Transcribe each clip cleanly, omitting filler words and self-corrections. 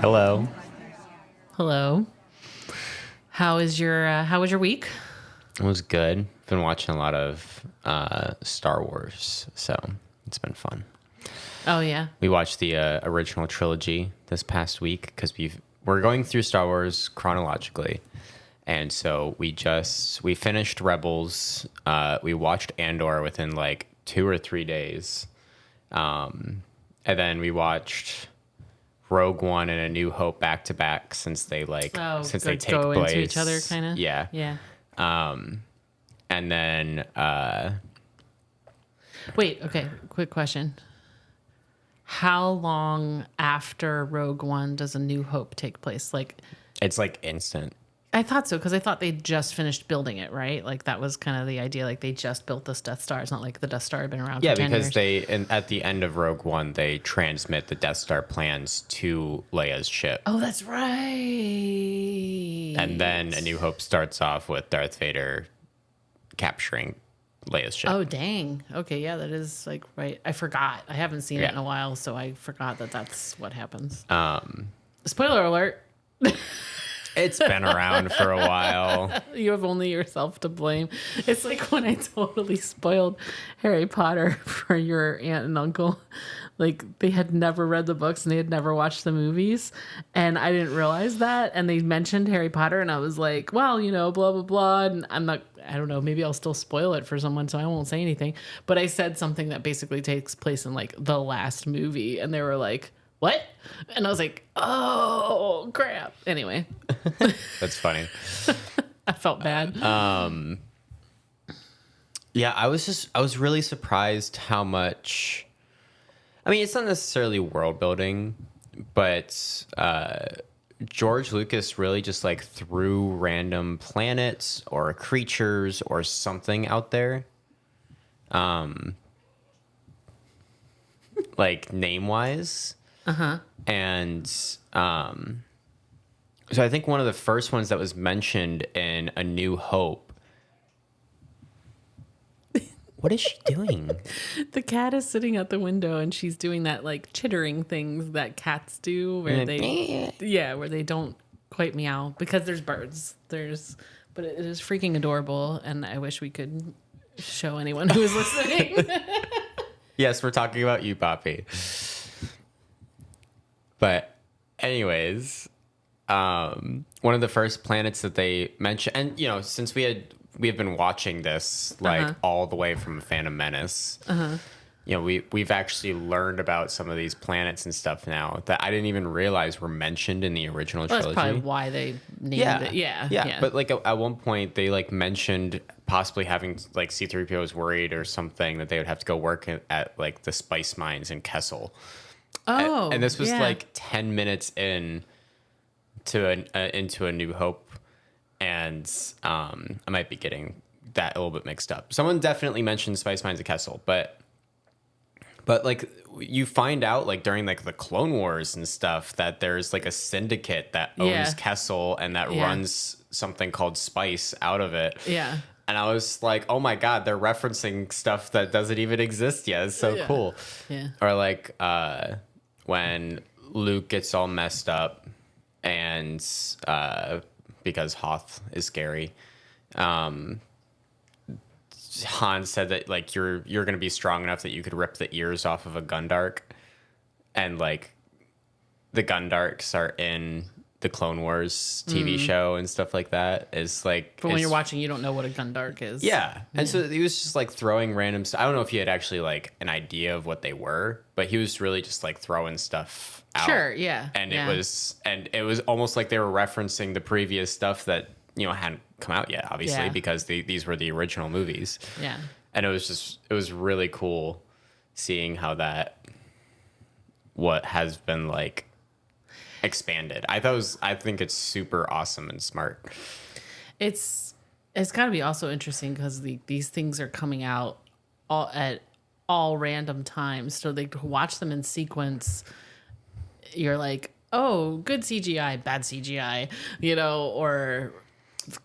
Hello. Hello. How was your week? It was good. Been watching a lot of Star Wars, so it's been fun. Oh yeah. We watched the original trilogy this past week because we're going through Star Wars chronologically, and so we finished Rebels. We watched Andor within like 2 or 3 days, and then we watched Rogue One and A New Hope back to back since they take go place into each other kind of. Yeah. Yeah. And then Wait, okay, quick question. How long after Rogue One does A New Hope take place? Like it's like instant. I thought so because I thought they just finished building it, right? Like that was kind of the idea. Like they just built this Death Star. It's not like the Death Star had been around for 10 because years. at the end of Rogue One, they transmit the Death Star plans to Leia's ship. Oh, that's right. And then A New Hope starts off with Darth Vader capturing Leia's ship. Oh, dang. Okay, yeah, that is like right. I forgot. I haven't seen it in a while, so I forgot that that's what happens. Spoiler alert. It's been around for a while. You have only yourself to blame. It's like when I totally spoiled Harry Potter for your aunt and uncle. Like they had never read the books and they had never watched the movies. And I didn't realize that. And they mentioned Harry Potter and I was like, well, blah, blah, blah. And I don't know, maybe I'll still spoil it for someone, so I won't say anything. But I said something that basically takes place in like the last movie. And they were like, what? And I was like, oh, crap. Anyway. That's funny. I felt bad. Yeah, I was really surprised how much. I mean, it's not necessarily world building, but George Lucas really just like threw random planets or creatures or something out there, like name wise. And so I think one of the first ones that was mentioned in A New Hope. What is she doing? The cat is sitting at the window and she's doing that like chittering things that cats do where where they don't quite meow because there's birds. But it is freaking adorable and I wish we could show anyone who is listening. Yes, we're talking about you, Poppy. But anyways, one of the first planets that they mentioned, and since we have been watching this like all the way from Phantom Menace, we've actually learned about some of these planets and stuff now that I didn't even realize were mentioned in the original trilogy. That's probably why they named it. Yeah. But like at one point they like mentioned possibly having like C-3PO was worried or something that they would have to go work at like the spice mines in Kessel. Oh, and this was like 10 minutes into A New Hope, and I might be getting that a little bit mixed up. Someone definitely mentioned Spice Mines of Kessel, but like you find out like during like the Clone Wars and stuff that there's like a syndicate that owns Kessel and that runs something called Spice out of it. Yeah. And I was like, oh my God, they're referencing stuff that doesn't even exist yet. It's so cool. Yeah. Or like when Luke gets all messed up and because Hoth is scary, Han said that like you're going to be strong enough that you could rip the ears off of a Gundark. And like the Gundarks are in the Clone Wars TV show and stuff like that. Is like, but when you're watching, you don't know what a Gundark is. Yeah. And so he was just like throwing random stuff. I don't know if he had actually like an idea of what they were, but he was really just like throwing stuff out. Sure. Yeah. And it was almost like they were referencing the previous stuff that, hadn't come out yet, obviously, because these were the original movies. Yeah. And it was really cool seeing how what has been like expanded. I think it's super awesome and smart. It's got to be also interesting because these things are coming out at all random times. So they watch them in sequence. You're like, oh, good CGI, bad CGI, or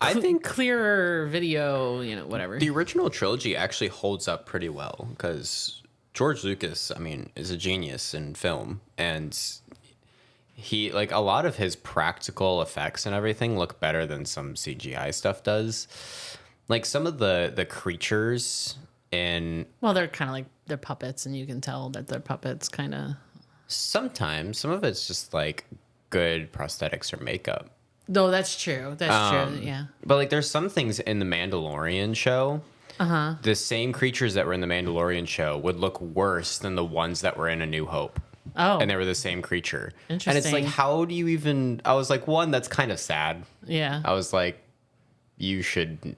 I think clearer video, whatever. The original trilogy actually holds up pretty well because George Lucas, I mean, is a genius in film, and he like a lot of his practical effects and everything look better than some CGI stuff does. Like some of the creatures in Well, they're kind of like they're puppets, and you can tell that they're puppets, kind of. sometimes some of it's just like good prosthetics or makeup. No, that's true. That's true. Yeah. But like there's some things in the Mandalorian show. The same creatures that were in the Mandalorian show would look worse than the ones that were in A New Hope. Oh. And they were the same creature. And it's like, Interesting. how do you even... I was like, one, that's kind of sad. Yeah. I was like, you should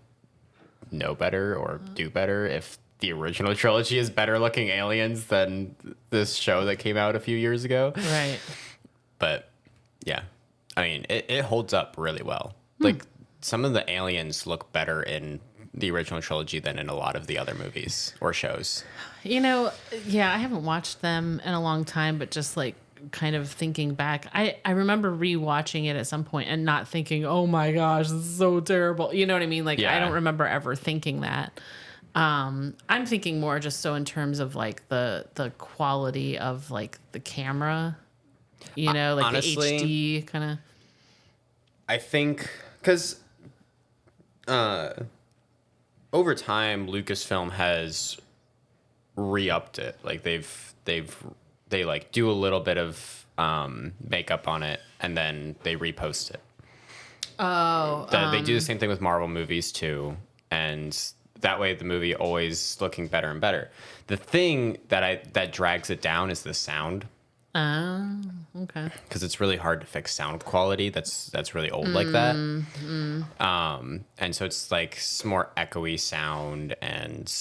know better or do better if the original trilogy is better looking aliens than this show that came out a few years ago. Right. But yeah, I mean, it holds up really well. Like some of the aliens look better in the original trilogy than in a lot of the other movies or shows. You know, yeah, I haven't watched them in a long time, but just like kind of thinking back, I remember rewatching it at some point and not thinking, oh my gosh, this is so terrible. You know what I mean? Like, Yeah. I don't remember ever thinking that. I'm thinking more just so in terms of like the quality of like the camera, you know, like honestly, the HD kind of. I think because over time, Lucasfilm has re-upped it. Like they like do a little bit of makeup on it and then they repost it. Oh, They do the same thing with Marvel movies too, and that way the movie always looking better and better. The thing that drags it down is the sound. Okay. Because it's really hard to fix sound quality that's really old like that. And so it's like more echoey sound, and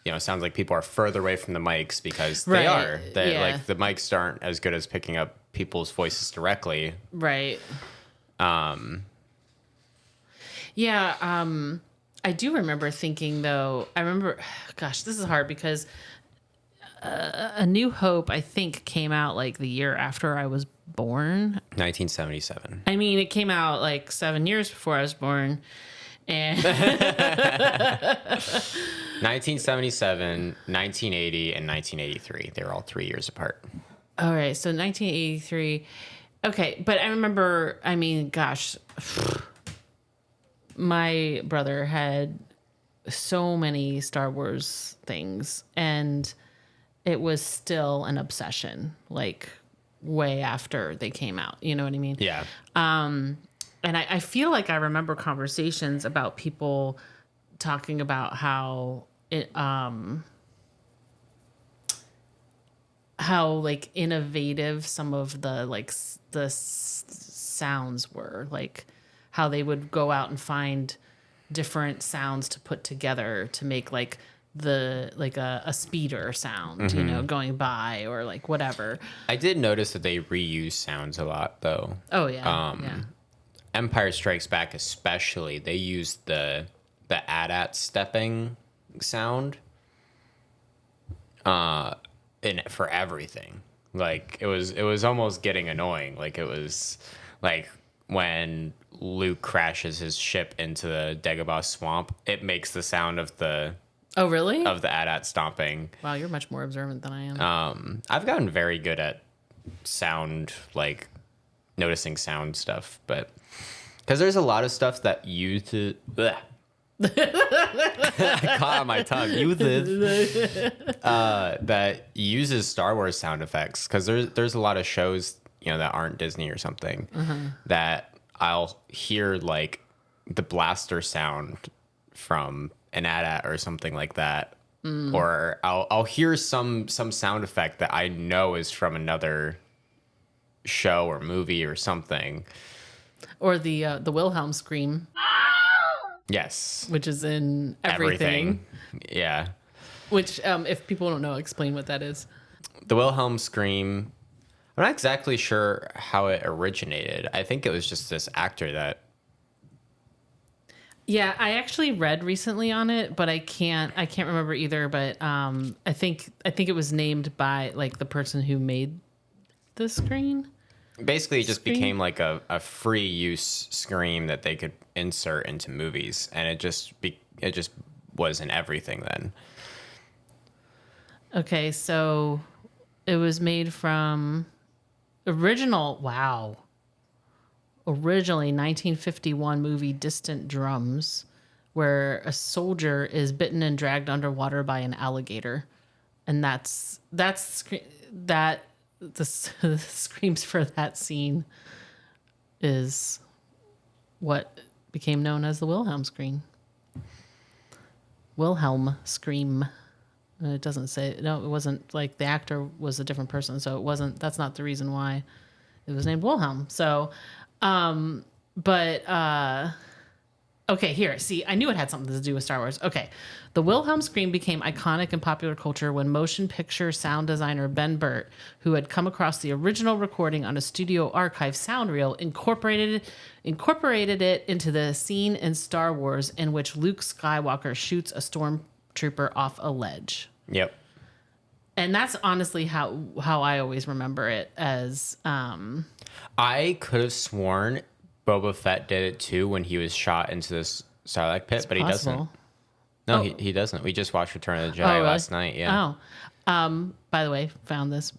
you know, it sounds like people are further away from the mics because they Right, are. yeah. Like the mics aren't as good as picking up people's voices directly. Right. Yeah, I do remember thinking though. Gosh, this is hard because A New Hope, I think, came out like the year after I was born. 1977. I mean, it came out like 7 years before I was born, and 1977, 1980, and 1983. They were all 3 years apart. all right, so 1983. Okay, but I remember. I mean, gosh, my brother had so many Star Wars things, and it was still an obsession, like way after they came out. You know what I mean? Yeah. And I feel like I remember conversations about people talking about how like innovative some of the like sounds were, like how they would go out and find different sounds to put together to make like a speeder sound, you know, going by or like whatever. I did notice that they reuse sounds a lot, though. Oh yeah. Empire Strikes Back, especially, they used the AT-AT stepping sound for everything. Like it was almost getting annoying. Like it was like when Luke crashes his ship into the Dagobah swamp, it makes the sound of the Oh really? AT-AT stomping. Wow, you're much more observant than I am. I've gotten very good at sound, like noticing sound stuff, but because there's a lot of stuff that uses I caught on my tongue that uses Star Wars sound effects, because there's a lot of shows, you know, that aren't Disney or something that I'll hear like the blaster sound from an AT-AT or something like that, or I'll hear some sound effect that I know is from another show or movie or something. Or the Wilhelm Scream, Yes, which is in everything. Yeah, Which, if people don't know, explain what that is. the Wilhelm Scream. I'm not exactly sure how it originated. I think it was just this actor that. Yeah, I actually read recently on it, but I can't remember either. But I think it was named by like the person who made the screen. Basically, it just Scream? became like a free use Scream that they could insert into movies, and it just was in everything then. Okay, so it was made from Originally 1951 movie Distant Drums, where a soldier is bitten and dragged underwater by an alligator. And the screams for that scene is what became known as the Wilhelm Scream. Wilhelm Scream. And it doesn't say, no, it wasn't like the actor was a different person. So it wasn't, that's not the reason why it was named Wilhelm. So, okay, here. See, I knew it had something to do with Star Wars. Okay. The Wilhelm Scream became iconic in popular culture when motion picture sound designer Ben Burtt, who had come across the original recording on a studio archive sound reel, incorporated it into the scene in Star Wars in which Luke Skywalker shoots a stormtrooper off a ledge. Yep. And that's honestly how I always remember it as. I could have sworn Boba Fett did it too when he was shot into this Sarlacc pit, but he doesn't. No, he doesn't. We just watched Return of the Jedi last night. Yeah. By the way, found this.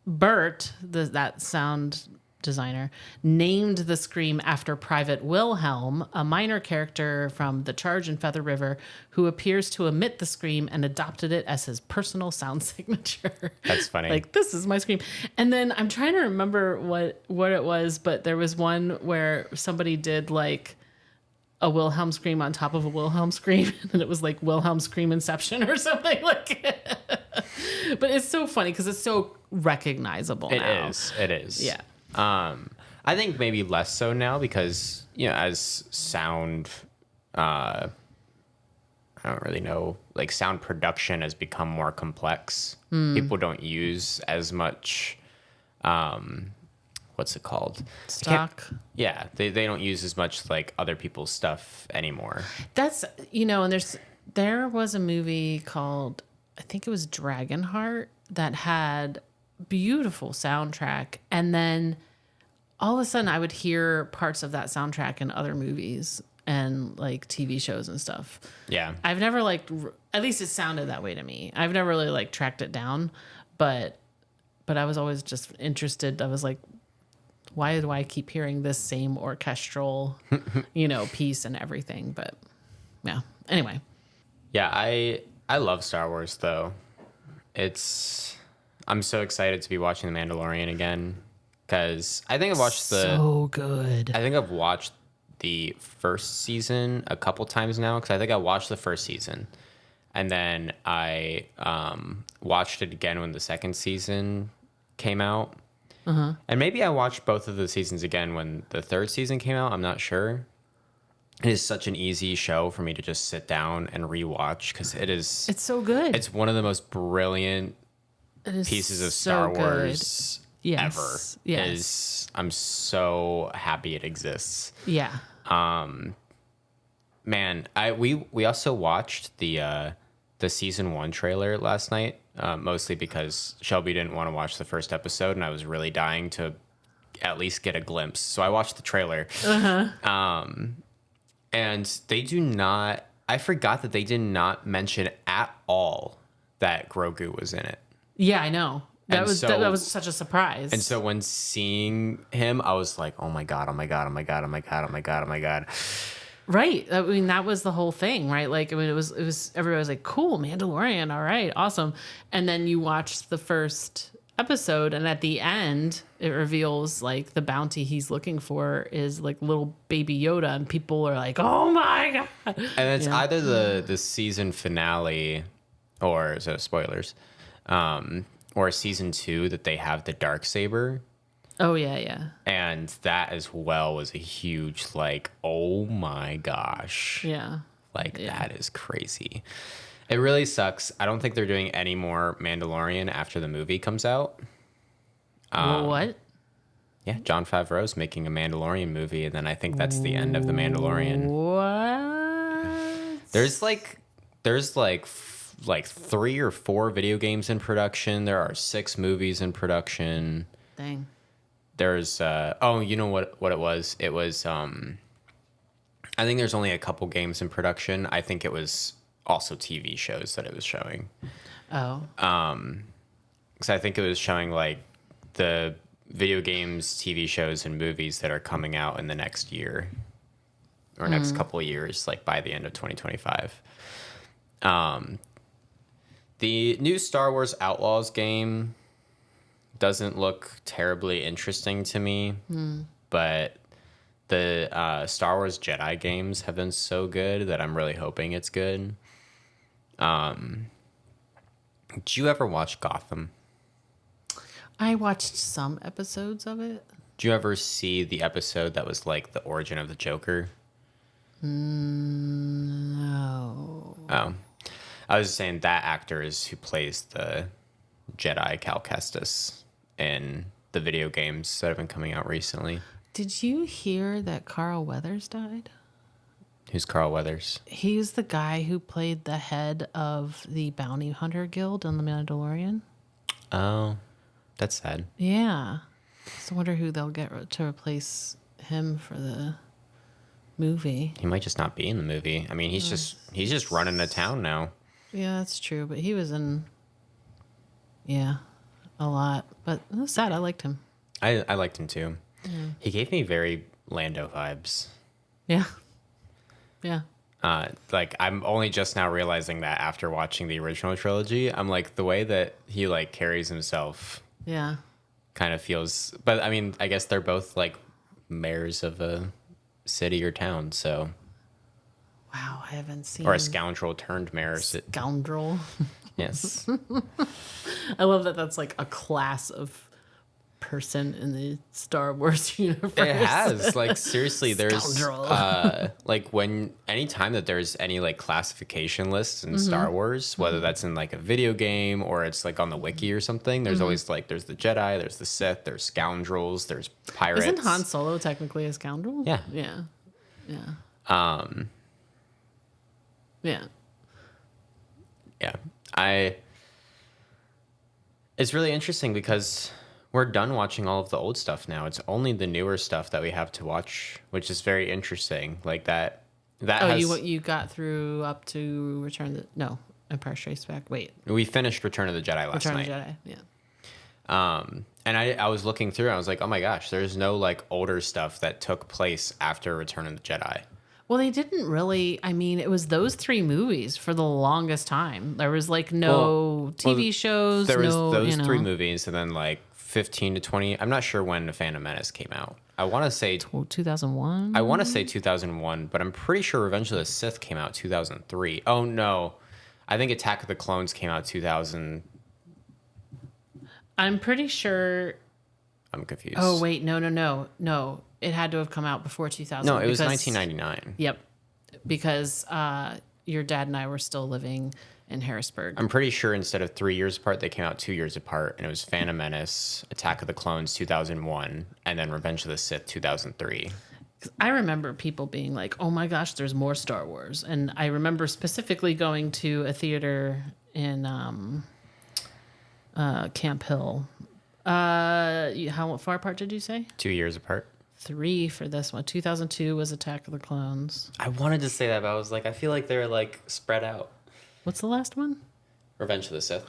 Bert, that sound designer, named the scream after Private Wilhelm, a minor character from The Charge and Feather River, who appears to emit the scream and adopted it as his personal sound signature. That's funny. Like, this is my scream. And then I'm trying to remember what it was, but there was one where somebody did like a Wilhelm scream on top of a Wilhelm scream, and it was like Wilhelm Scream Inception or something like it. But it's so funny because it's so recognizable now. It is. Yeah. I think maybe less so now because, as sound, I don't really know, like sound production has become more complex. People don't use as much, what's it called? Stock. Yeah, they don't use as much like other people's stuff anymore. That's, and there was a movie called, I think it was Dragonheart, that had beautiful soundtrack, and then all of a sudden I would hear parts of that soundtrack in other movies and like TV shows and stuff. Yeah. I've never at least it sounded that way to me. I've never really tracked it down, but I was always just interested. I was like, why do I keep hearing this same orchestral, piece and everything? But yeah, anyway. Yeah. I love Star Wars though. I'm so excited to be watching The Mandalorian again because I think I've watched so good. I think I've watched the first season a couple times now because I think I watched the first season and then I watched it again when the second season came out. Uh-huh. And maybe I watched both of the seasons again when the third season came out. I'm not sure. It is such an easy show for me to just sit down and rewatch because it's so good. It's one of the most brilliant pieces of Star Wars ever. Yes. I'm so happy it exists. Yeah. Man, we also watched the season 1 trailer last night, mostly because Shelby didn't want to watch the first episode and I was really dying to at least get a glimpse. So I watched the trailer. Uh-huh. And I forgot that they did not mention at all that Grogu was in it. Yeah, I know. That was such a surprise. And so when seeing him, I was like, oh my God. Right. I mean, that was the whole thing, right? Like, I mean, it was everybody was like, cool, Mandalorian, all right, awesome. And then you watch the first episode, and at the end, it reveals like the bounty he's looking for is like little baby Yoda, and people are like, oh my God. And it's either the season finale, or so spoilers, or season 2 that they have the Darksaber. Oh, yeah. And that as well was a huge, like, oh my gosh. Yeah. That is crazy. It really sucks. I don't think they're doing any more Mandalorian after the movie comes out. What? Yeah, Jon Favreau's making a Mandalorian movie, and then I think that's the end of the Mandalorian. What? There's 3 or 4 video games in production. There are 6 movies in production. Dang. There's you know what it was? It was I think there's only a couple games in production. I think it was also TV shows that it was showing. Oh. Because I think it was showing like the video games, TV shows, and movies that are coming out in the next year or next couple of years, like by the end of 2025. The new Star Wars Outlaws game doesn't look terribly interesting to me, but the Star Wars Jedi games have been so good that I'm really hoping it's good. Did you ever watch Gotham? I watched some episodes of it. Did you ever see the episode that was like the origin of the Joker? No. Oh, I was just saying that actor is who plays the Jedi Cal Kestis in the video games that have been coming out recently. Did you hear that Carl Weathers died? Who's Carl Weathers? He's the guy who played the head of the Bounty Hunter Guild on The Mandalorian. Oh, that's sad. Yeah. So I wonder who they'll get to replace him for the movie. He might just not be in the movie. I mean, he's just running the town now. Yeah, that's true. But he was in, a lot. But it was sad. I liked him. I liked him too. Yeah. He gave me very Lando vibes. Yeah. Yeah. Like I'm only just now realizing that after watching the original trilogy. I'm like, the way that he like carries himself. Yeah. Kind of feels, but I mean, I guess they're both like mayors of a city or town, so. Wow, I haven't seen. Or a scoundrel turned mayor. Scoundrel. Yes. I love that that's like a class of person in the Star Wars universe. It has, like, seriously, there's Scoundrel. like anytime that there's any like classification lists in Star Wars, whether that's in like a video game or it's like on the wiki or something, there's always like there's the Jedi, there's the Sith, there's scoundrels, there's pirates. Isn't Han Solo technically a scoundrel? Yeah. Yeah. Yeah. Yeah. It's really interesting because we're done watching all of the old stuff now. It's only the newer stuff that we have to watch, which is very interesting. Like that You got through up to Empire Strikes Back. Wait. We finished Return of the Jedi last night. Return of the Jedi, yeah. And I was looking through, I was like, oh my gosh, there's no like older stuff that took place after Return of the Jedi. Well, they didn't really. I mean, it was those three movies for the longest time. There was like no TV shows. There was those three movies, and then like 15 to 20. I'm not sure when The Phantom Menace came out. I want to say 2001. I want to say 2001, but I'm pretty sure Revenge of the Sith came out 2003. Oh no, I think Attack of the Clones came out 2000. I'm pretty sure. I'm confused. Oh wait, no. It had to have come out before 2000. No, it was 1999. Yep, because your dad and I were still living in Harrisburg. I'm pretty sure instead of 3 years apart, they came out 2 years apart, and it was Phantom Menace, Attack of the Clones 2001, and then Revenge of the Sith 2003. I remember people being like, "Oh my gosh, there's more Star Wars," and I remember specifically going to a theater in Camp Hill. How far apart did you say? 2 years apart. 3 for this one. 2002 was Attack of the Clones. I wanted to say that, but I was like, I feel like they're like spread out. What's the last one? Revenge of the Sith.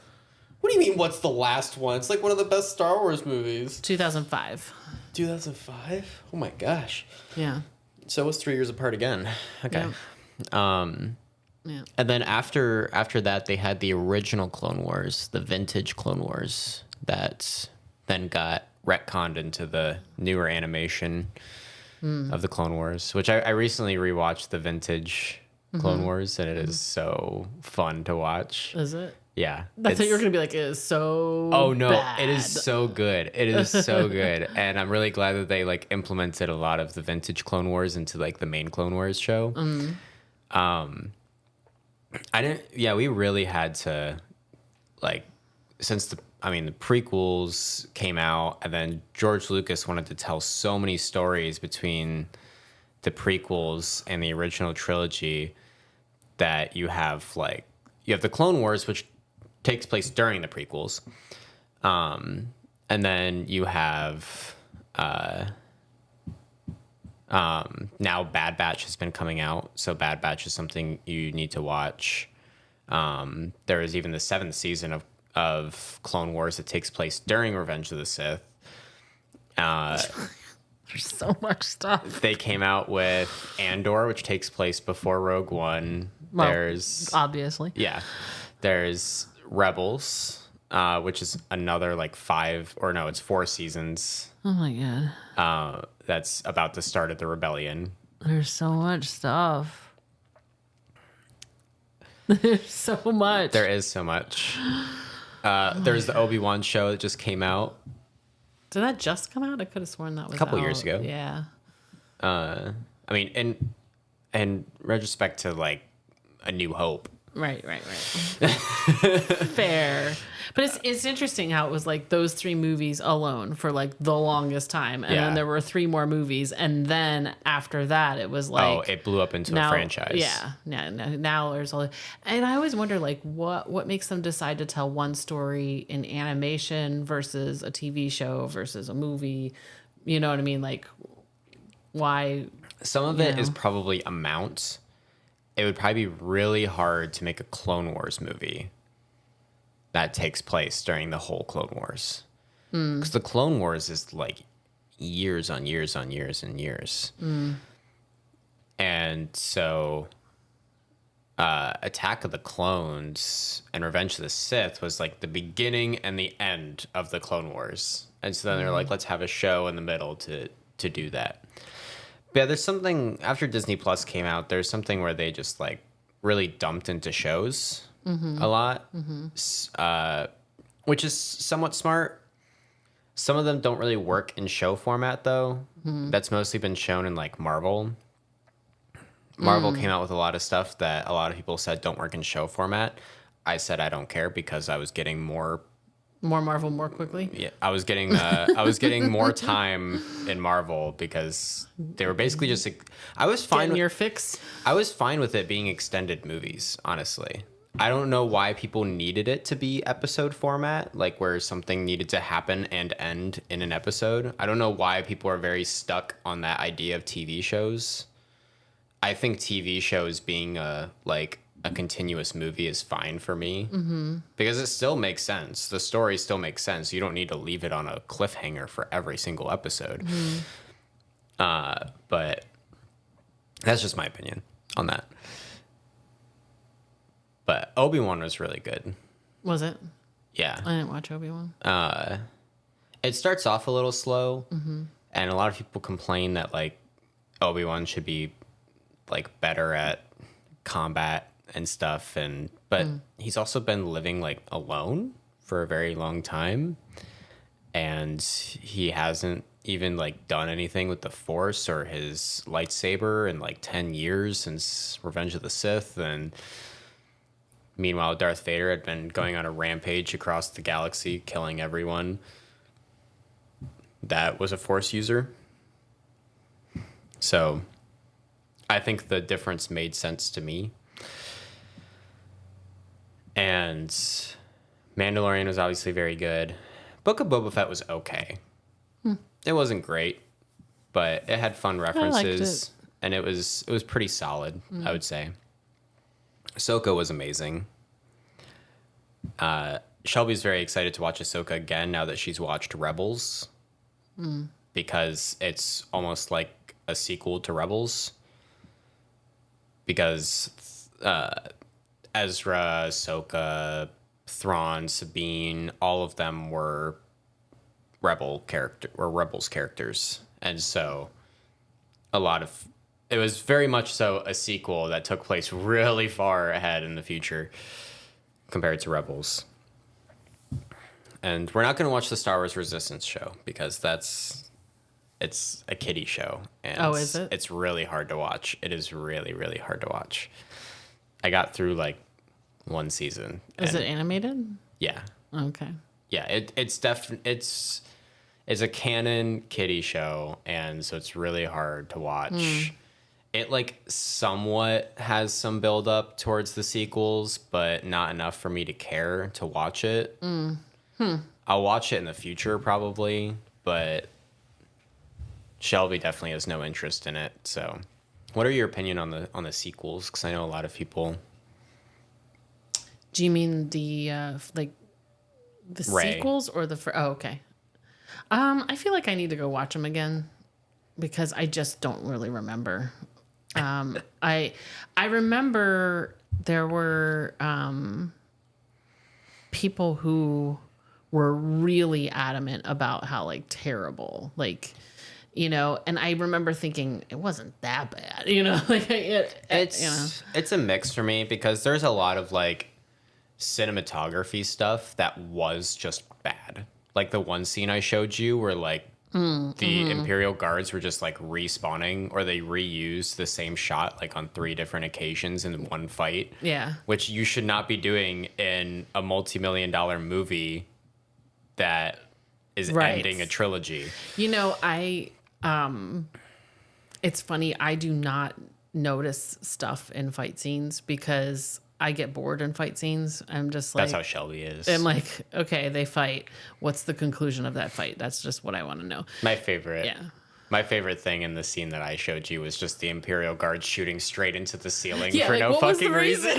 What do you mean, what's the last one? It's like one of the best Star Wars movies. 2005. 2005? Oh my gosh. Yeah. So it was 3 years apart again. Okay. Yep. Yeah. And then after that, they had the original Clone Wars, the vintage Clone Wars, that then got retconned into the newer animation of the Clone Wars, which I recently rewatched the vintage Clone Wars, and it is so fun to watch. Is it? Yeah. I thought you were going to be like, it is so Oh, no. bad. It is so good. It is so good. And I'm really glad that they, like, implemented a lot of the vintage Clone Wars into, like, the main Clone Wars show. We really had to, like, since the prequels came out, and then George Lucas wanted to tell so many stories between the prequels and the original trilogy that you have the Clone Wars, which takes place during the prequels. And then you have now Bad Batch has been coming out, so Bad Batch is something you need to watch. There is even the 7th season of Clone Wars that takes place during Revenge of the Sith. There's so much stuff. They came out with Andor, which takes place before Rogue One. Well, There's obviously. yeah, there's Rebels, which is another like 4 seasons. Oh my god. That's about the start of the rebellion. There's so much stuff. There's so much. There is so much. There's the Obi-Wan show that just came out. Did that just come out? I could have sworn that was A couple out. years ago. Yeah. I mean, in retrospect to like A New Hope. Right. Fair. But it's interesting how it was like those 3 movies alone for like the longest time. And then there were 3 more movies. And then after that, it was like... it blew up into a franchise. Yeah. Now there's all... And I always wonder like what makes them decide to tell one story in animation versus a TV show versus a movie. You know what I mean? Like why... Some of it is probably amount. It would probably be really hard to make a Clone Wars movie that takes place during the whole Clone Wars. Because the Clone Wars is like years on years on years and years. And so Attack of the Clones and Revenge of the Sith was like the beginning and the end of the Clone Wars. And so then they're like, let's have a show in the middle to do that. But yeah, there's something after Disney Plus came out, there's something where they just like really dumped into shows a lot, which is somewhat smart. Some of them don't really work in show format though. That's mostly been shown in like Marvel. Marvel came out with a lot of stuff that a lot of people said don't work in show format. I said I don't care because I was getting more Marvel more quickly. Yeah, I was getting more time in Marvel because they were basically just. I was fine. Getting your fix. I was fine with it being extended movies. Honestly, I don't know why people needed it to be episode format, like where something needed to happen and end in an episode. I don't know why people are very stuck on that idea of TV shows. I think TV shows being a continuous movie is fine for me because it still makes sense. The story still makes sense. You don't need to leave it on a cliffhanger for every single episode. But that's just my opinion on that. But Obi-Wan was really good. Was it? Yeah. I didn't watch Obi-Wan. It starts off a little slow, and a lot of people complain that like Obi-Wan should be like better at combat and stuff, but he's also been living like alone for a very long time, and he hasn't even like done anything with the Force or his lightsaber in like 10 years since Revenge of the Sith. And meanwhile, Darth Vader had been going on a rampage across the galaxy, killing everyone that was a Force user. So I think the difference made sense to me. And Mandalorian was obviously very good. Book of Boba Fett was okay. It wasn't great, but it had fun references, and it was pretty solid, I would say. Ahsoka was amazing. Shelby's very excited to watch Ahsoka again now that she's watched Rebels, because it's almost like a sequel to Rebels. Because Ezra, Ahsoka, Thrawn, Sabine, all of them were Rebels characters, and so it was very much so a sequel that took place really far ahead in the future compared to Rebels. And we're not going to watch the Star Wars Resistance show because it's a kiddie show, and is it? It's really hard to watch. It is really, really hard to watch. I got through like one season. Is it animated? Yeah. Okay. Yeah, it's a canon kiddie show, and so it's really hard to watch. It like somewhat has some build up towards the sequels, but not enough for me to care to watch it. I'll watch it in the future probably, but Shelby definitely has no interest in it. So, what are your opinion on the sequels? Because I know a lot of people. Do you mean the Rey. sequels or the? Oh, okay. I feel like I need to go watch them again because I just don't really remember. I remember there were people who were really adamant about how like terrible, like, you know, and I remember thinking it wasn't that bad, you know, like It's a mix for me because there's a lot of like cinematography stuff that was just bad. Like the one scene I showed you where like the Imperial Guards were just like respawning, or they reused the same shot like on 3 different occasions in one fight. Yeah. Which you should not be doing in a multi-million-dollar movie that is ending a trilogy. You know, it's funny, I do not notice stuff in fight scenes because I get bored in fight scenes. I'm just like... That's how Shelby is. I'm like, okay, they fight. What's the conclusion of that fight? That's just what I want to know. My favorite. Yeah. My favorite thing in the scene that I showed you was just the Imperial Guard shooting straight into the ceiling for like, no fucking reason.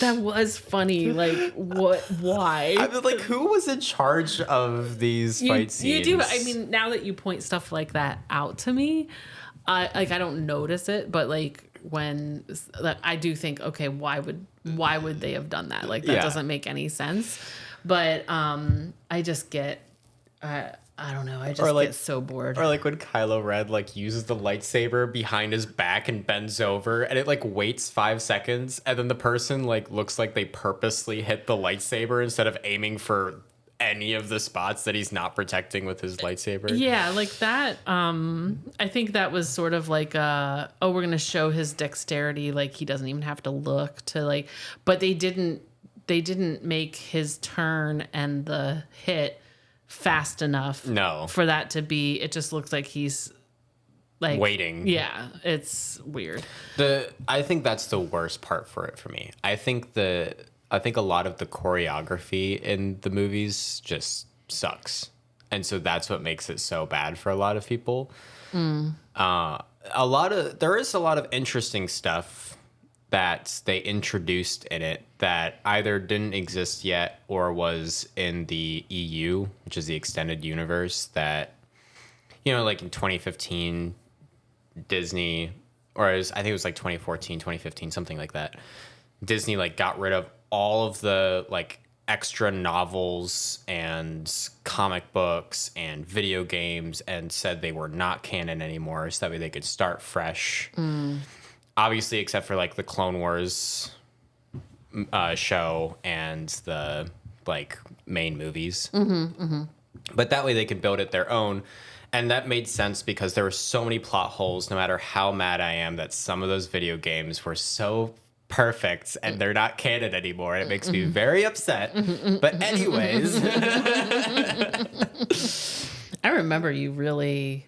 That was funny. Like, what? Why? I mean, like, who was in charge of these fight scenes? You do. I mean, now that you point stuff like that out to me, I don't notice it, but like when like, I do think, okay, why would they have done that? Like that doesn't make any sense. But I just get I don't know. I just get so bored. Or like when Kylo Ren like uses the lightsaber behind his back and bends over, and it like waits 5 seconds, and then the person like looks like they purposely hit the lightsaber instead of aiming for any of the spots that he's not protecting with his lightsaber. Yeah, like that. I think that was sort of like we're gonna show his dexterity. Like he doesn't even have to look to like. But they didn't make his turn and the hit fast enough for that to be. It just looks like he's like waiting. Yeah, it's weird. I think that's the worst part for it for me. I think a lot of the choreography in the movies just sucks, and so that's what makes it so bad for a lot of people. There is a lot of interesting stuff that they introduced in it that either didn't exist yet or was in the EU, which is the extended universe that, you know, like in 2015, Disney, I think it was like 2014, 2015, something like that. Disney like got rid of all of the like extra novels and comic books and video games and said they were not canon anymore, so that way they could start fresh. Obviously, except for like the Clone Wars show and the like main movies. But that way they could build it their own. And that made sense because there were so many plot holes, no matter how mad I am that some of those video games were so perfect and they're not canon anymore. It makes me very upset. But anyways. I remember you really,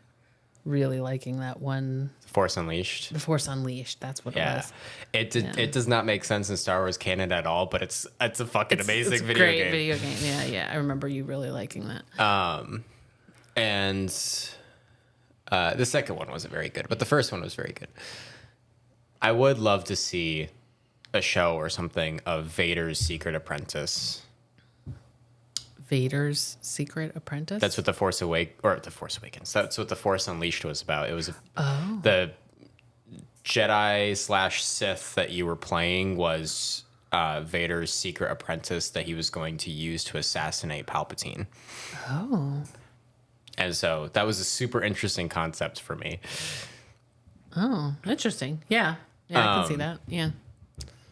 really liking that one. Force Unleashed. The Force Unleashed. That's what it was. It does not make sense in Star Wars canon at all, but it's a fucking amazing video great game. Video game. Yeah. I remember you really liking that. And the second one wasn't very good, but the first one was very good. I would love to see a show or something of Vader's Secret Apprentice. Vader's Secret Apprentice? That's what The Force Awakens. That's what The Force Unleashed was about. It was the Jedi / Sith that you were playing was Vader's secret apprentice that he was going to use to assassinate Palpatine. Oh. And so that was a super interesting concept for me. Oh, interesting. Yeah. Yeah, I can see that. Yeah.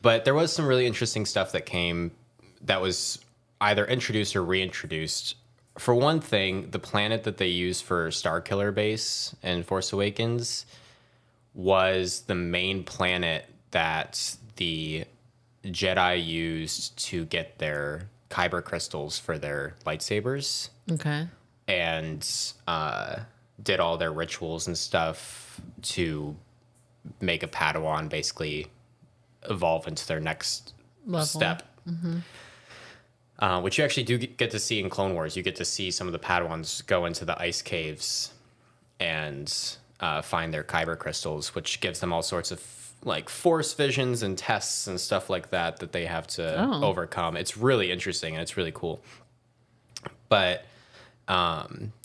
But there was some really interesting stuff that came that was either introduced or reintroduced. For one thing, the planet that they used for Starkiller Base in Force Awakens was the main planet that the Jedi used to get their kyber crystals for their lightsabers. Okay. And did all their rituals and stuff to make a Padawan basically evolve into their next step. Which you actually do get to see in Clone Wars. You get to see some of the Padawans go into the ice caves and find their kyber crystals, which gives them all sorts of like force visions and tests and stuff like that they have to overcome. It's really interesting and it's really cool. But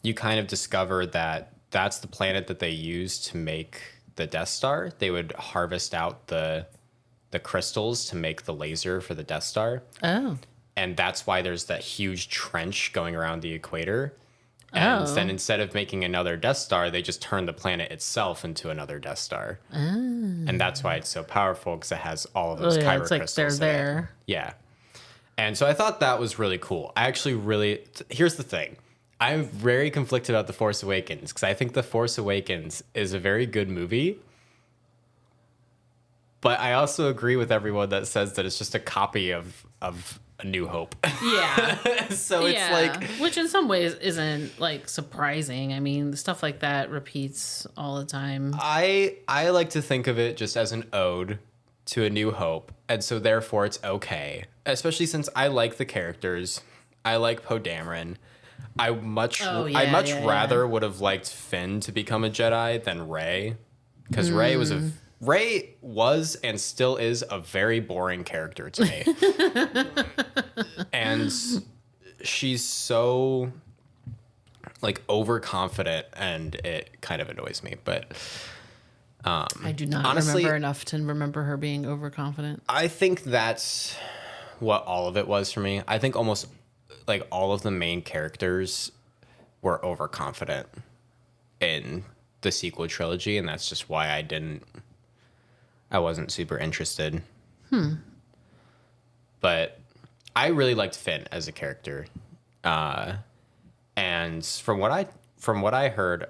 you kind of discover that that's the planet that they used to make the Death Star. They would harvest out the crystals to make the laser for the Death Star. Oh. And that's why there's that huge trench going around the equator. And then instead of making another Death Star, they just turn the planet itself into another Death Star. And that's why it's so powerful, because it has all of those kyber it's like crystals. they're in it. there. Yeah. And so I thought that was really cool. I actually really... Here's the thing. I'm very conflicted about The Force Awakens, because I think The Force Awakens is a very good movie. But I also agree with everyone that says that it's just a copy of A New Hope. Yeah. So it's like... Which in some ways isn't like surprising. I mean, stuff like that repeats all the time. I like to think of it just as an ode to A New Hope. And so therefore it's okay. Especially since I like the characters. I like Poe Dameron. I much rather would have liked Finn to become a Jedi than Rey. Because Rey was and still is a very boring character to me. And she's so like overconfident, and it kind of annoys me. But I do not honestly, remember enough to remember her being overconfident. I think that's what all of it was for me. I think almost like all of the main characters were overconfident in the sequel trilogy, and that's just why I wasn't super interested. But I really liked Finn as a character. And from what I heard,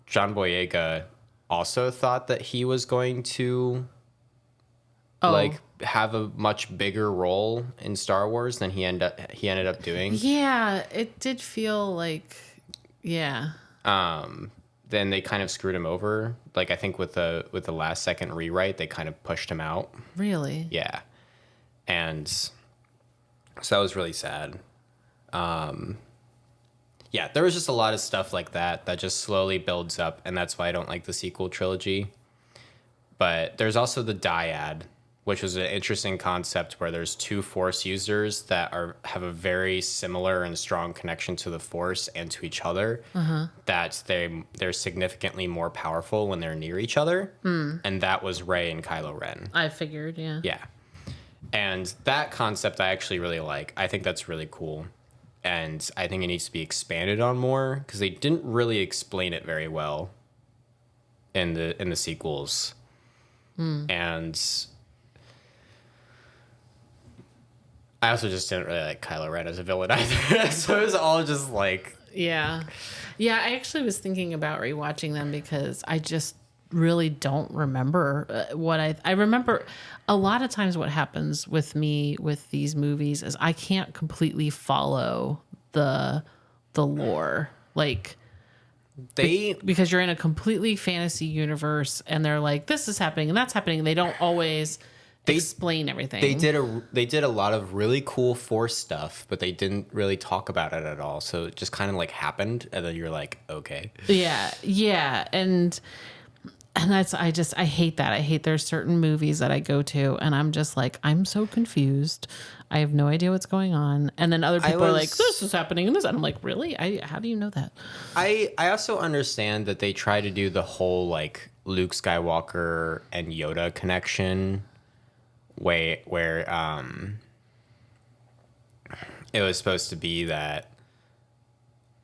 John Boyega also thought that he was going to like have a much bigger role in Star Wars than he ended up doing. Yeah, it did feel like Then they kind of screwed him over. Like I think with the last second rewrite, they kind of pushed him out. Really? Yeah. And so that was really sad. Yeah, there was just a lot of stuff like that just slowly builds up, and that's why I don't like the sequel trilogy. But there's also the dyad, which was an interesting concept where there's two Force users that have a very similar and strong connection to the Force and to each other. That they're significantly more powerful when they're near each other. And that was Rey and Kylo Ren. I figured, yeah. Yeah. And that concept I actually really like. I think that's really cool. And I think it needs to be expanded on more, because they didn't really explain it very well in the sequels. And I also just didn't really like Kylo Ren as a villain either. So it was all just like... Yeah. Yeah, I actually was thinking about rewatching them because I just really don't remember what I remember. A lot of times what happens with me with these movies is I can't completely follow the lore. Like... because you're in a completely fantasy universe and they're like, this is happening and that's happening. And they don't always explain everything. They did a lot of really cool Force stuff, but they didn't really talk about it at all. So it just kind of like happened, and then you're like, okay. Yeah. And that's, I hate that. I hate there's certain movies that I go to and I'm just like, I'm so confused. I have no idea what's going on. And then other people are like, this is happening and this. And I'm like, really? How do you know that? I also understand that they try to do the whole like Luke Skywalker and Yoda connection where it was supposed to be that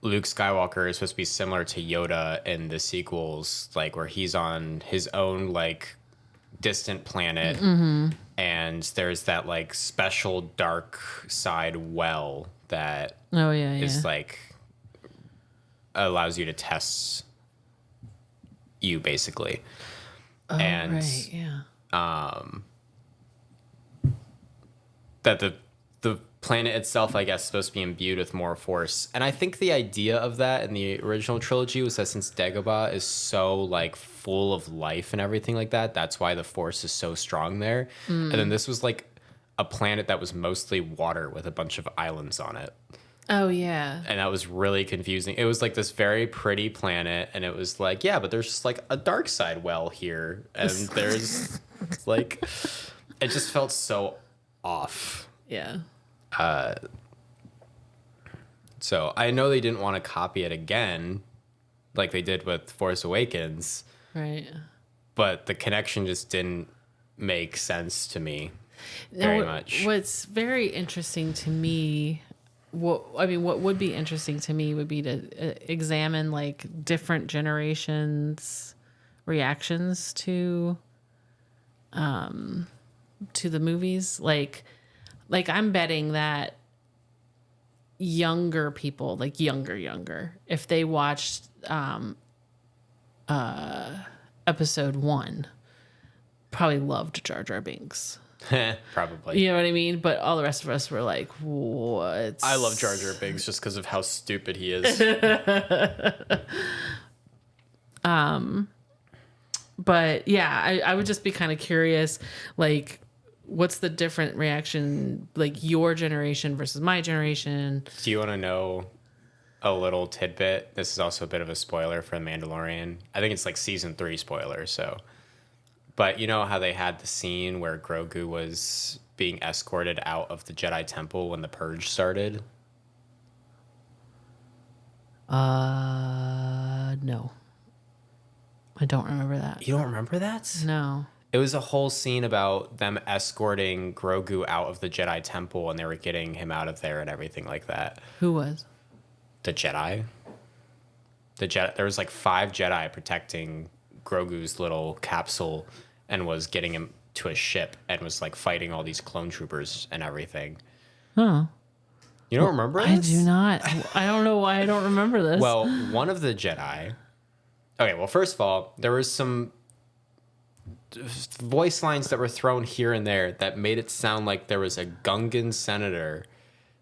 Luke Skywalker is supposed to be similar to Yoda in the sequels, like where he's on his own like distant planet, and there's that like special dark side well that is like allows you to test you basically. And right, yeah. That the planet itself, I guess, is supposed to be imbued with more Force. And I think the idea of that in the original trilogy was that since Dagobah is so like full of life and everything like that, that's why the Force is so strong there. And then this was like a planet that was mostly water with a bunch of islands on it. Oh, yeah. And that was really confusing. It was like this very pretty planet, and it was like, yeah, but there's just like a dark side well here. And there's like, it just felt so off. Yeah. So I know they didn't want to copy it again, like they did with Force Awakens, Right. but the connection just didn't make sense to me very much. What's very interesting to me, what would be interesting to me would be to examine like different generations' reactions to the movies. Like I'm betting that younger people, like younger, if they watched episode 1, probably loved Jar Jar Binks. Probably. You know what I mean? But all the rest of us were like, what? I love Jar Jar Binks just because of how stupid he is. But yeah, I would just be kind of curious, like, what's the different reaction, like your generation versus my generation? Do you want to know a little tidbit? This is also a bit of a spoiler for Mandalorian. I think it's like season 3 spoiler, so. But you know how they had the scene where Grogu was being escorted out of the Jedi Temple when the Purge started? No. I don't remember that. You don't remember that? No. It was a whole scene about them escorting Grogu out of the Jedi Temple, and they were getting him out of there and everything like that. Who was? The Jedi. There was like 5 Jedi protecting Grogu's little capsule and was getting him to a ship and was like fighting all these clone troopers and everything. Huh. You don't remember this? I do not. I don't know why I don't remember this. Well, one of the Jedi. Okay, well, first of all, there was some voice lines that were thrown here and there that made it sound like there was a Gungan senator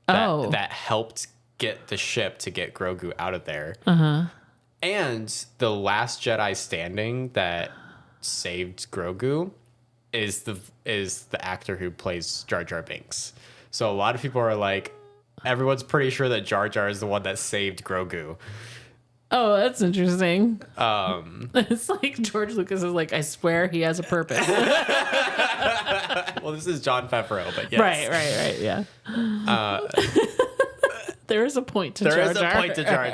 that helped get the ship to get Grogu out of there. Uh-huh. And the last Jedi standing that saved Grogu is the actor who plays Jar Jar Binks. So a lot of people are like, everyone's pretty sure that Jar Jar is the one that saved Grogu. Oh, that's interesting. It's like George Lucas is like, I swear he has a purpose. Well, this is Jon Favreau, but yes. Right, yeah. There is a point to Jar Jar. There is a point to Jar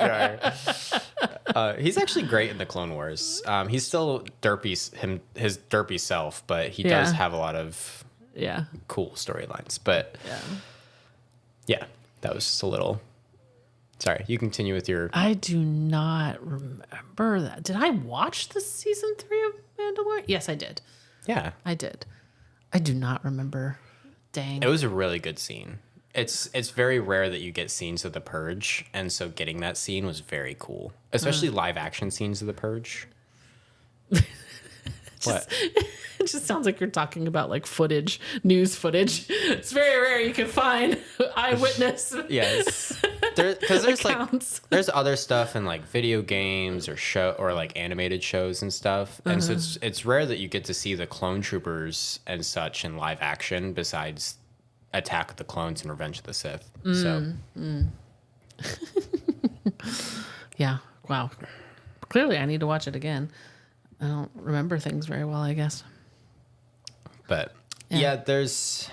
Jar. He's actually great in the Clone Wars. He's still his derpy self, but he does have a lot of cool storylines. But yeah, that was just a little. Sorry, you continue with your. I do not remember that. Did I watch the season 3 of Mandalorian? Yes, I did. Yeah, I did. I do not remember. Dang. It was a really good scene. It's very rare that you get scenes of the Purge, and so getting that scene was very cool, especially live action scenes of the Purge. What? It just sounds like you're talking about like footage, news footage. It's very rare you can find eyewitness. Yes, because there's other stuff in like video games or like animated shows and stuff, and so it's rare that you get to see the clone troopers and such in live action besides Attack of the Clones and Revenge of the Sith. Yeah. Wow. Clearly, I need to watch it again. I don't remember things very well, I guess. But yeah, there was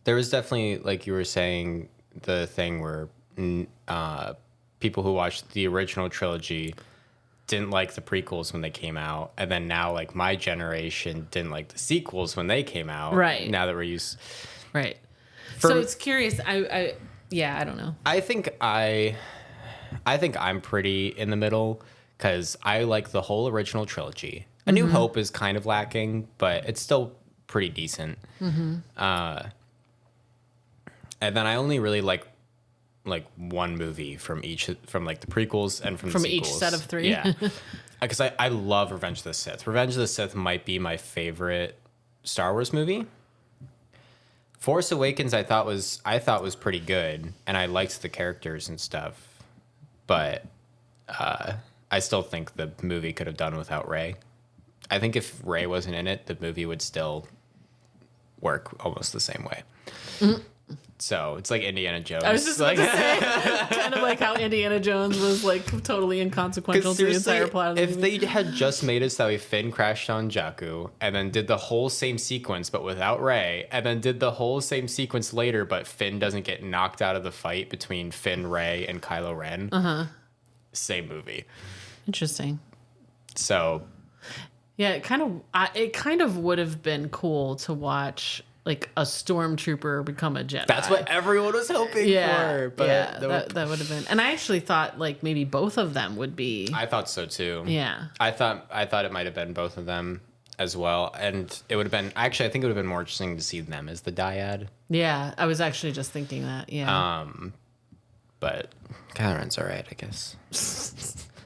definitely, like you were saying, the thing where people who watched the original trilogy didn't like the prequels when they came out, and then now like my generation didn't like the sequels when they came out. Right. Now that we're used. Right. So it's curious. I don't know. I think I'm pretty in the middle because I like the whole original trilogy. A New Hope is kind of lacking, but it's still pretty decent. And then I only really like one movie from like the prequels and from the sequels. Each set of 3. Yeah, because I love Revenge of the Sith. Revenge of the Sith might be my favorite Star Wars movie. Force Awakens I thought was pretty good, and I liked the characters and stuff, but I still think the movie could have done without Rey. I think if Rey wasn't in it, the movie would still work almost the same way. So it's like Indiana Jones. I was just like, about to say, kind of like how Indiana Jones was like totally inconsequential to the entire plot of the if movie. they had just made it so that Finn crashed on Jakku and then did the whole same sequence but without Rey, and then did the whole same sequence later but Finn doesn't get knocked out of the fight between Finn, Rey, and Kylo Ren, same movie. Interesting. So Yeah, it kind of would have been cool to watch like a stormtrooper become a Jedi. that's what everyone was hoping for. But that would have been. And I actually thought like maybe both of them would be. I thought so too. Yeah. I thought it might have been both of them as well, and it would have been actually I think it would have been more interesting to see them as the dyad. Yeah, I was actually just thinking that. Yeah. But Kylo Ren's all right, I guess.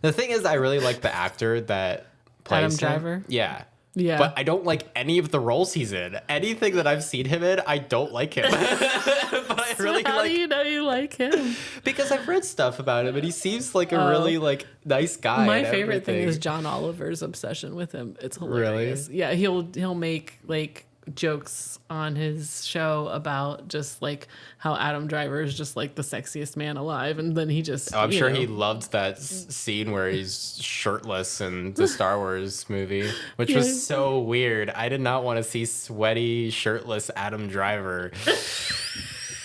The thing is, I really like the actor that plays Adam him. Driver? Yeah. Yeah. But I don't like any of the roles he's in. Anything that I've seen him in, I don't like him. But I really How like do you know you like him? because I've read stuff about him, and he seems like a really like nice guy. My and favorite thing everything. is John Oliver's obsession with him. It's hilarious. Yeah, he'll make like jokes on his show about just like how Adam Driver is just like the sexiest man alive, and then he just I'm you sure know. he loved that scene where he's shirtless in the Star Wars movie, which Yeah. was so weird. I did not want to see sweaty, shirtless Adam Driver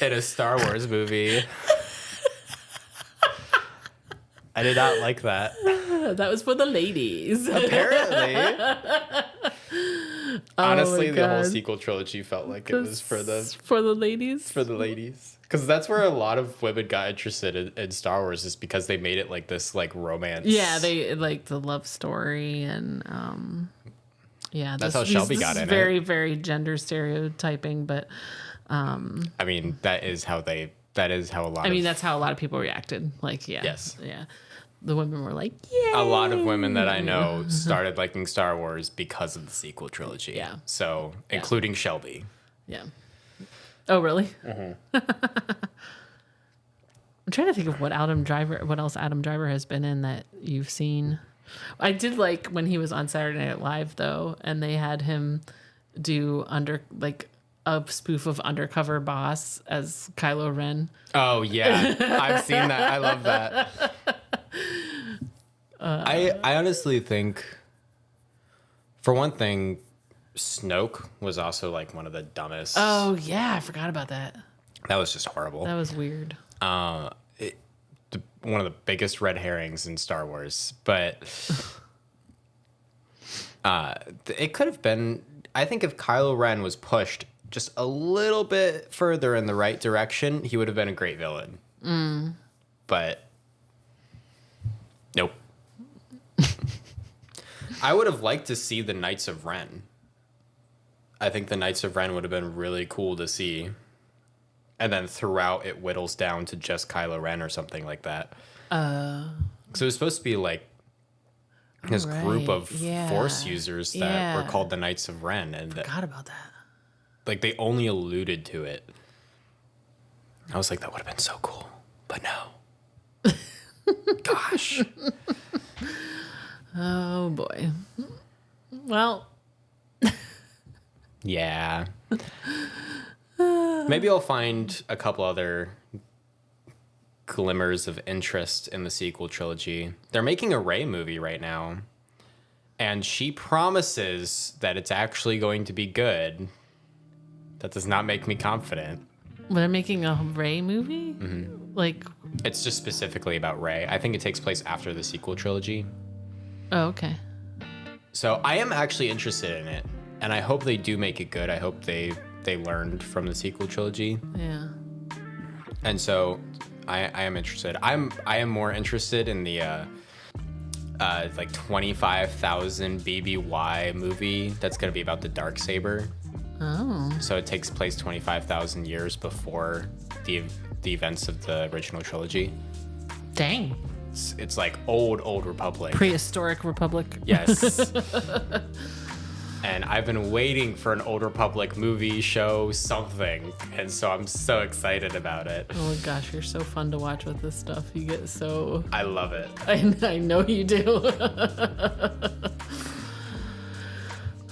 in a Star Wars movie. I did not like that. That was for the ladies. Apparently. Honestly, my the whole God. sequel trilogy felt like it was for the ladies. ladies. Because that's where a lot of women got interested in Star Wars, is because they made it like this like romance. Yeah, they like the love story and yeah, That's how Shelby this got is in it. very, very gender stereotyping, but I mean, that is how a lot I of mean that's how a lot of people reacted. Like, yeah, Yes. yeah, the women were like, yeah, a lot of women that I know started liking Star Wars because of the sequel trilogy. Yeah. So, including Shelby. yeah. Oh, really? Mm-hmm. I'm trying to think of what else Adam Driver has been in that you've seen. I did like when he was on Saturday Night Live though, and they had him do a spoof of Undercover Boss as Kylo Ren. Oh yeah, I've seen that. I love that. I honestly think, for one thing, Snoke was also like one of the dumbest. Oh yeah, I forgot about that. That was just horrible. That was weird. One of the biggest red herrings in Star Wars, but it could have been. I think if Kylo Ren was pushed just a little bit further in the right direction, he would have been a great villain. But nope. I would have liked to see the Knights of Ren. I think the Knights of Ren would have been really cool to see. And then throughout, it whittles down to just Kylo Ren or something like that. So it was supposed to be like this group of Force users that were called the Knights of Ren, and Forgot about that. like they only alluded to it. I was like, that would have been so cool, but no. Gosh. Oh boy. Well, Yeah. Maybe I'll find a couple other glimmers of interest in the sequel trilogy. They're making a Rey movie right now, and she promises that it's actually going to be good. That does not make me confident. they're making a Rey movie. Like, It's just specifically about Rey. I think it takes place after the sequel trilogy. oh, okay. So I am actually interested in it, and I hope they do make it good. I hope they learned from the sequel trilogy. Yeah. And so I am interested. I am more interested in the like 25,000 BBY movie that's going to be about the Darksaber. Oh. So it takes place 25,000 years before the events of the original trilogy. Dang. It's like old Republic. Prehistoric Republic. Yes. And I've been waiting for an Old Republic movie, show, something. And so I'm so excited about it. Oh my gosh, you're so fun to watch with this stuff. You get so... I love it. I know you do.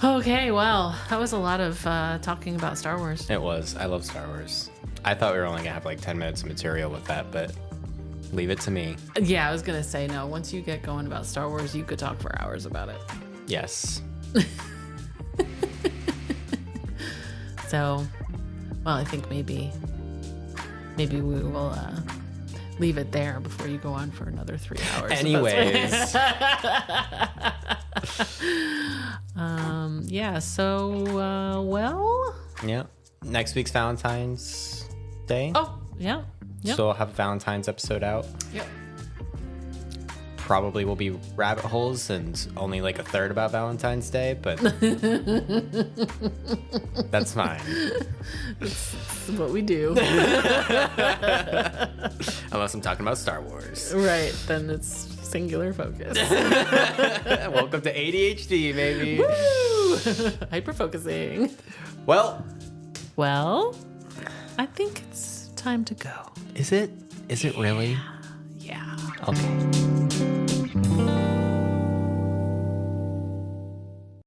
Okay, well, that was a lot of talking about Star Wars. It was. I love Star Wars. I thought we were only gonna have like 10 minutes of material with that, but leave it to me. Yeah, I was gonna say no. Once you get going about Star Wars, you could talk for hours about it. Yes. So, well, I think maybe we will leave it there before you go on for another 3 hours. Anyways. Yeah. So, well. Yeah. Next week's Valentine's Day. Oh, yeah. Yep. So we'll have a Valentine's episode out. Yep. Probably will be rabbit holes and only like a third about Valentine's Day, but that's fine. That's what we do. Unless I'm talking about Star Wars. Right. Then it's singular focus. Welcome to ADHD, baby. Woo! Hyper focusing. Well, I think it's time to go. is it? Is it really? Yeah. Okay.